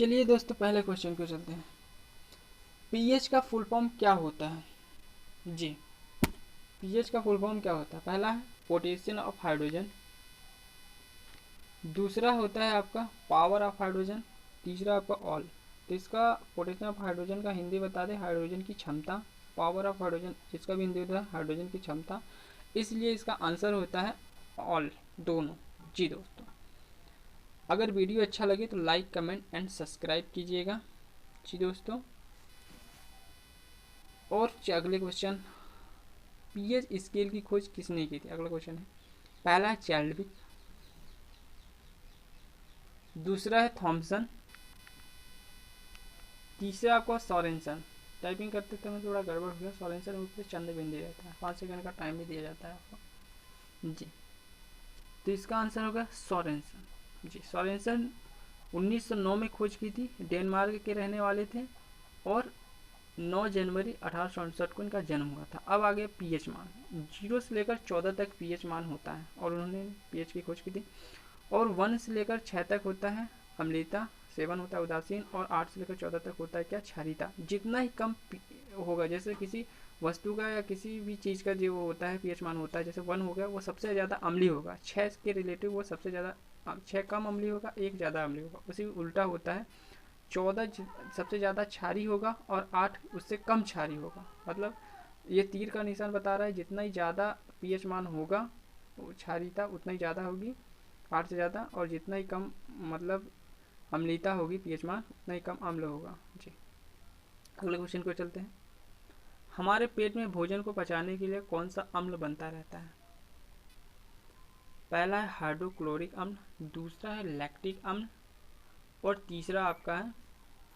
चलिए दोस्तों पहले क्वेश्चन को चलते हैं। पीएच का फुल फॉर्म क्या होता है जी। पीएच का फुल फॉर्म क्या होता है? पहला है पोटेंशियल ऑफ हाइड्रोजन, दूसरा होता है आपका पावर ऑफ हाइड्रोजन, तीसरा आपका ऑल। तो इसका पोटेंशियल ऑफ हाइड्रोजन का हिंदी बता दें हाइड्रोजन की क्षमता, पावर ऑफ हाइड्रोजन जिसका भी हिंदी होता है हाइड्रोजन की क्षमता, इसलिए इसका आंसर होता है ऑल, दोनों जी। दोस्तों अगर वीडियो अच्छा लगे तो लाइक कमेंट एंड सब्सक्राइब कीजिएगा जी दोस्तों। और अगले क्वेश्चन, पीएच स्केल की खोज किसने की थी? अगला क्वेश्चन है, पहला है चैडविक, दूसरा है थॉमसन, तीसरा आपका सोरेनसन। टाइपिंग करते समय थोड़ा गड़बड़ हो गया, सोरेनसन ऊपर चंद बिंदु रहता है, 5 सेकंड का टाइम भी दिया जाता है आपको जी। तो इसका आंसर होगा सोरेनसन जी। सोरेनसन 1909 में खोज की थी, डेनमार्क के रहने वाले थे और 9 जनवरी 1868 को इनका जन्म हुआ था। अब आगे पीएच मान, 0 से लेकर 14 तक पीएच मान होता है और उन्होंने पीएच की खोज की थी। और 1 से लेकर 6 तक होता है अम्लता, 7 होता है उदासीन, और 8 से लेकर 14 तक होता है क्या? क्षारीयता। जितना ही कम होगा, जैसे किसी वस्तु का या किसी भी चीज़ का जो होता है पीएच मान होता है, जैसे 1 हो गया वो सबसे ज़्यादा अम्लीय होगा, 6 के रिलेटिव वो सबसे ज़्यादा, 6 कम अम्लीय होगा, 1 ज़्यादा अम्लीय होगा। उसी उल्टा होता है, 14 सबसे ज़्यादा क्षारी होगा और 8 उससे कम क्षारी होगा। मतलब ये तीर का निशान बता रहा है जितना ही ज़्यादा पीएच मान होगा क्षारीयता उतना ही ज़्यादा होगी 8 से ज़्यादा, और जितना ही कम मतलब अम्लीयता होगी पीएच मान उतना ही कम अम्ल होगा जी। अगले क्वेश्चन को चलते हैं। हमारे पेट में भोजन को पचाने के लिए कौन सा अम्ल बनता रहता है? पहला है हाइड्रोक्लोरिक अम्ल, दूसरा है लैक्टिक अम्ल, और तीसरा आपका है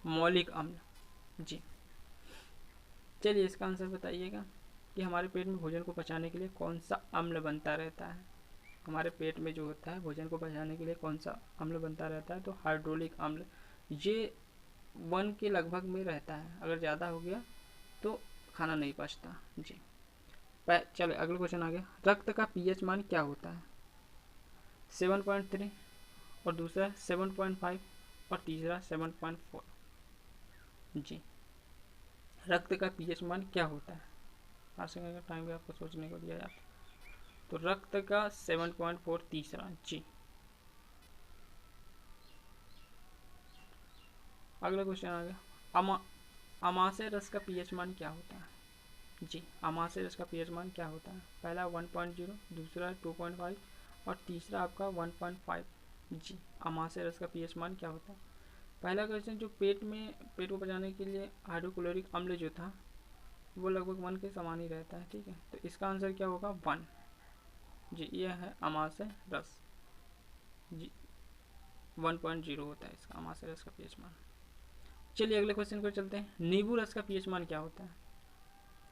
मौलिक अम्ल जी। चलिए इसका आंसर बताइएगा कि हमारे पेट में भोजन को पचाने के लिए कौन सा अम्ल बनता रहता है। हमारे पेट में जो होता है भोजन को पचाने के लिए कौन सा अम्ल बनता रहता है? तो हाइड्रोलिक अम्ल, ये 1 के लगभग में रहता है, अगर ज़्यादा हो गया तो खाना नहीं पचता जी। चलो अगला क्वेश्चन आ गया, रक्त का पीएच मान क्या होता है? 7.3, और दूसरा 7.5, और तीसरा 7.4 जी। रक्त का पीएच मान क्या होता है? 5 सेकंड का टाइम भी आपको सोचने को दिया जाता है। तो रक्त का 7.4 तीसरा जी। अगला क्वेश्चन आ गया, अमाशय रस का पीएच मान क्या होता है जी। अमाशय रस का पीएच मान क्या होता है? पहला 1.0, दूसरा 2.5, और तीसरा आपका 1.5 जी। अमाशय रस का पीएच मान क्या होता है? पहला क्वेश्चन, जो पेट को पचाने के लिए हाइड्रोक्लोरिक अम्ल जो था वो लगभग 1 के समान ही रहता है, ठीक है। तो इसका आंसर क्या होगा? 1 जी। यह है अमाशय रस जी, 1.0 होता है इसका अमाशय रस का पीएच मान। चलिए अगले क्वेश्चन को चलते हैं, नींबू रस का पीएच मान क्या होता है?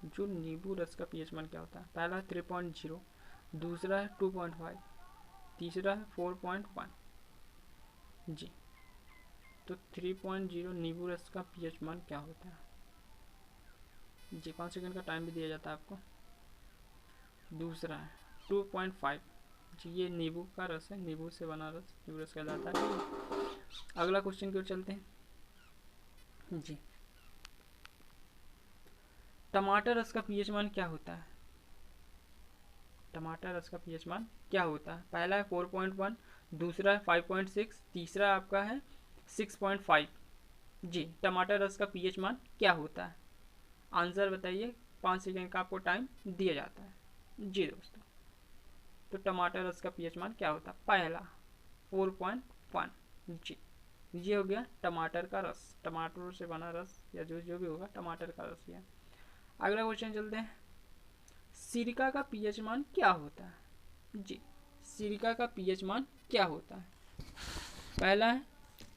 जो नींबू रस का पीएच मान क्या होता है? पहला है 3.0, दूसरा है 2.5, तीसरा है 4.1 जी। तो 3.0 नींबू रस का पीएच मान क्या होता है जी? 5 सेकंड का टाइम भी दिया जाता है आपको। दूसरा है 2.5 जी, ये नींबू का रस है, नींबू से बना रस नींबू रस कहलाता है। अगला क्वेश्चन की ओर चलते हैं जी, टमाटर रस का पीएच मान क्या होता है? टमाटर रस का पीएच मान क्या होता है? पहला है 4.1, दूसरा है 5.6, तीसरा आपका है 6.5 जी। टमाटर रस का पीएच मान क्या होता है? आंसर बताइए, 5 सेकंड का आपको टाइम दिया जाता है जी दोस्तों। तो टमाटर रस का पीएच मान क्या होता है? पहला 4.1 जी। ये हो गया टमाटर का रस, टमाटर से बना रस या जो भी होगा टमाटर का रस ये। अगला क्वेश्चन चलते हैं, सिरका का पीएच मान क्या होता है जी? सिरका का पीएच मान क्या होता है? पहला है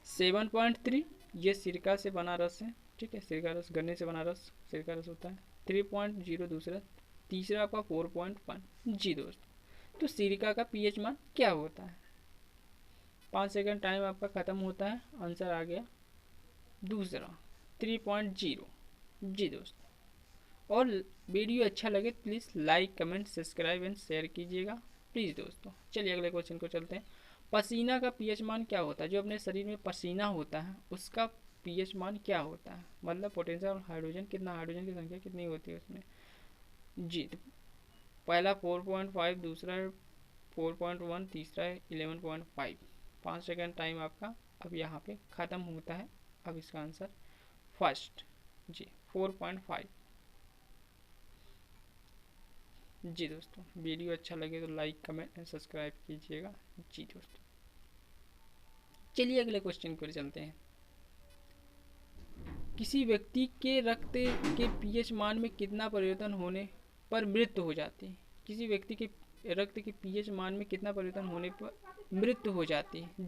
7.3, ये सिरका से बना रस है, ठीक है। सिरका रस, गन्ने से बना रस सिरका रस होता है। 3.0 दूसरा, तीसरा आपका 4.1 जी दोस्त। तो सिरका का पीएच मान क्या होता है? 5 सेकंड टाइम आपका खत्म होता है, आंसर आ गया दूसरा 3.0 जी दोस्त। और वीडियो अच्छा लगे please like comment subscribe and share कीजिएगा प्लीज़ दोस्तों। चलिए अगले क्वेश्चन को चलते हैं, पसीना का पीएच मान क्या होता है? जो अपने शरीर में पसीना होता है उसका पीएच मान क्या होता है? मतलब पोटेंशियल हाइड्रोजन कितना, हाइड्रोजन की संख्या कितनी होती है उसमें। जी, तो पहला 4.5, दूसरा 4.1, तीसरा है 11.5। 5 सेकेंड टाइम आपका अब यहाँ पे ख़त्म होता है। अब इसका आंसर फर्स्ट जी 4.5। जी दोस्तों, वीडियो अच्छा लगे तो लाइक कमेंट एंड सब्सक्राइब कीजिएगा। जी दोस्तों, चलिए अगले क्वेश्चन पर चलते हैं। किसी व्यक्ति के रक्त के पीएच मान में कितना परिवर्तन होने पर मृत्यु हो जाती है? किसी व्यक्ति के रक्त के पीएच मान में कितना परिवर्तन होने पर मृत्यु हो जाती है? जी,